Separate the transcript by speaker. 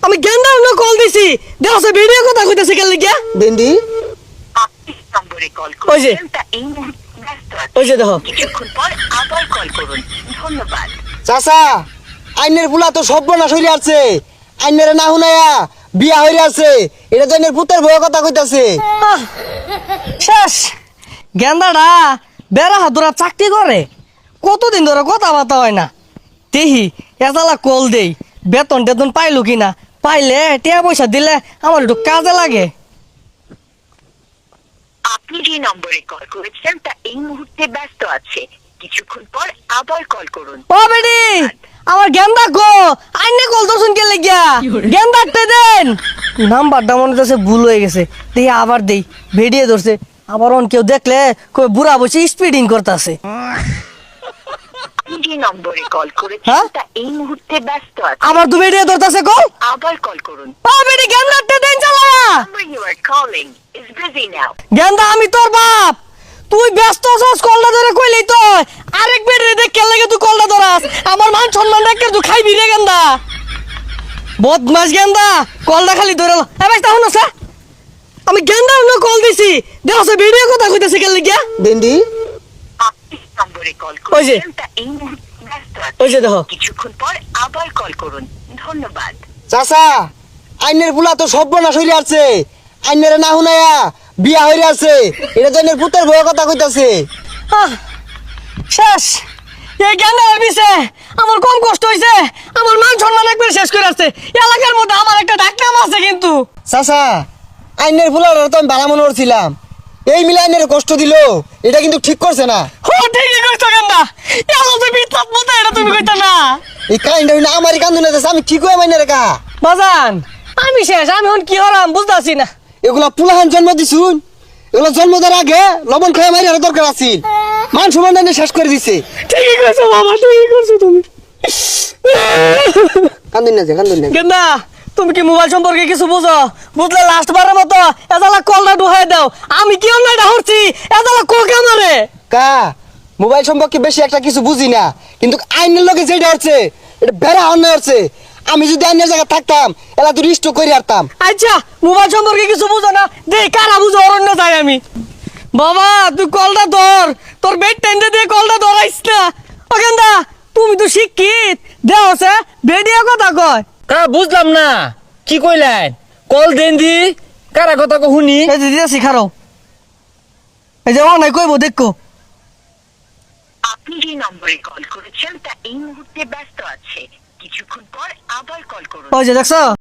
Speaker 1: আমি গেন্দার না কল দিছি দেখো ভিডিও কথা কইতাছে কেন লাগিয়া
Speaker 2: ভেন্ডি
Speaker 3: আপনি নম্বরে কল
Speaker 1: ওই যে।
Speaker 3: করেছেন তা এই মুহূর্তে ব্যস্ত আছে।
Speaker 1: ওই যে দেখো
Speaker 3: কিছুক্ষণ পর আবার কল করুন। ধন্যবাদ।
Speaker 2: চাচা আইনের বুলা তো সর্বনাশ হইরে আছে। আইনের না হুনায়া বিয়া হইরে আছে। এটা তো আইনের পুতের বউয়ের কথা কইতাছে।
Speaker 1: আহ, শেষ গেন্দাটা বেড়া হাতুরা চাকরি করে কতদিন ধরে কথাবার্তা হয় না তেহি এজালা কল দেই বেতন টেতন পাইলো কিনা পাইলে টিয়া পয়সা দিলে আমার একটু কাজে লাগে
Speaker 3: আপনি যে নম্বরে কল করেছেন তা এই মুহূর্তে ব্যস্ত আছে। কিছুক্ষণ পর আবার কল করুন।
Speaker 1: ও বেডি আমার গেন্দা গো আইনে কল তো শুনকে লাগিয়া গেন্দাতে দেন নাম্বারটা মনে হচ্ছে ভুল হয়ে গেছে দেখি আবার দেই ভিডিও ধরছে আবার অন কেউ দেখলে কই বুড়া বসে স্পিডিং করতেছে
Speaker 3: আপনি যে নম্বরে কল করেছেন
Speaker 1: হ্যাঁ?
Speaker 3: তা এই মুহূর্তে ব্যস্ত আছে।
Speaker 1: আবার দু ভিডিও ধরতেছে কল
Speaker 3: আবার কল করুন।
Speaker 1: ও বেডি গেন্দাতে দেন চালা
Speaker 3: Number you are calling is busy now.
Speaker 1: গেন্দা আমি তোর বাপ তুই ব্যস্ত আছিস কলটা ধরে কইলেই তো আরেক বেডি দেখে লাগে তুই কলটা ধরাস আমার মান সম্মান রাখকে তুই খাইবি রে গেন্দা বদমাস গেন্দা কলটা খালি ধরে এ ভাই তাহলে আছে আমি গেন্দার না কল দিছি দেখো ভিডিও কথা কইতাছে কেন লাগিয়া
Speaker 2: ভেন্ডি
Speaker 3: আপনি নম্বরে কল
Speaker 1: ওই যে।
Speaker 3: করেছেন তা এই মুহূর্তে ব্যস্ত আছে।
Speaker 1: ওই যে দেখো
Speaker 3: কিছুক্ষণ পর আবার কল করুন। ধন্যবাদ।
Speaker 2: চাচা আইনের বুলা তো সর্বনাশ হইরে আছে। আইনের না হুনায়া বিয়া হইরে আছে। এটা তো আইনের পুতের বউয়ের কথা কইতাছে।
Speaker 1: আহ, শেষ এই গেন্দার বিষে আমার কম কষ্ট হইছে আমার মান সম্মান একবার শেষ করে আছে এলাকার মধ্যে আমার একটা ডাকনাম আছে কিন্তু
Speaker 2: চাচা আইনের বুলার তো আমি ভালো মনে করছিলাম। এই মিলে আইনের কষ্ট দিল এটা কিন্তু ঠিক করছে না।
Speaker 1: ও ঠিকই কইছো গেন্দা এলো তো বিতলাপ মতো এটা তুমি কইতা না
Speaker 2: এই কাহিনীটা হইলে আমারই কান্দু না আমি ঠিক হয়ে মাইনের কা
Speaker 1: বাজান আমি শেষ আমি এখন কি হলাম বুঝতাছি না
Speaker 2: এগুলা পুলাহান জন্ম দিছুন। এগুলা জন্ম দেওয়ার আগে লবণ খেয়ে মারি আর দরকার আছিল। মান সম্মান এনে শেষ করে দিছে।
Speaker 1: ঠিকই কইছো বাবা ঠিকই করছো তুমি
Speaker 2: কান্দুন না যে কান্দুন না।
Speaker 1: গেন্দা তুমি কি মোবাইল সম্পর্কে কিছু বুঝো বুঝলে লাস্ট বারের মতো এদালা কলটা ঢুকাই দাও আমি কি অন্যায়টা হচ্ছি এদালা কোকে মারে
Speaker 2: কা মোবাইল সম্পর্কে বেশি একটা কিছু বুঝি না কিন্তু আইনের লোকে যেটা হচ্ছে এটা বেড়া অন্যায় হচ্ছে। আমি যদি আইনের জায়গায় থাকতাম এলা তুই রিস্ট করে আরতাম।
Speaker 1: আচ্ছা মোবাইল সম্পর্কে কিছু বুঝো না দে কারা বুঝো অরণ্য যাই আমি বাবা তুই কলটা ধর তোর বেড টেন্ডে দিয়ে কলটা ধরাইস না ও গেন্দা তুমি তো শিক্ষিত দেও সে বেডিয়া কথা কয়
Speaker 4: কা বুঝলাম না কি কইলেন কল দেন দি কারা কথা কো শুনি
Speaker 1: এই যে দিদা শিখারো এই যে অনেক কইবো দেখো
Speaker 3: আপনি যে নম্বরে কল করেছেন তা এই মুহূর্তে ব্যস্ত আছে। কিছুক্ষণ পর আবার কল করুন।
Speaker 1: ওই যে দেখছো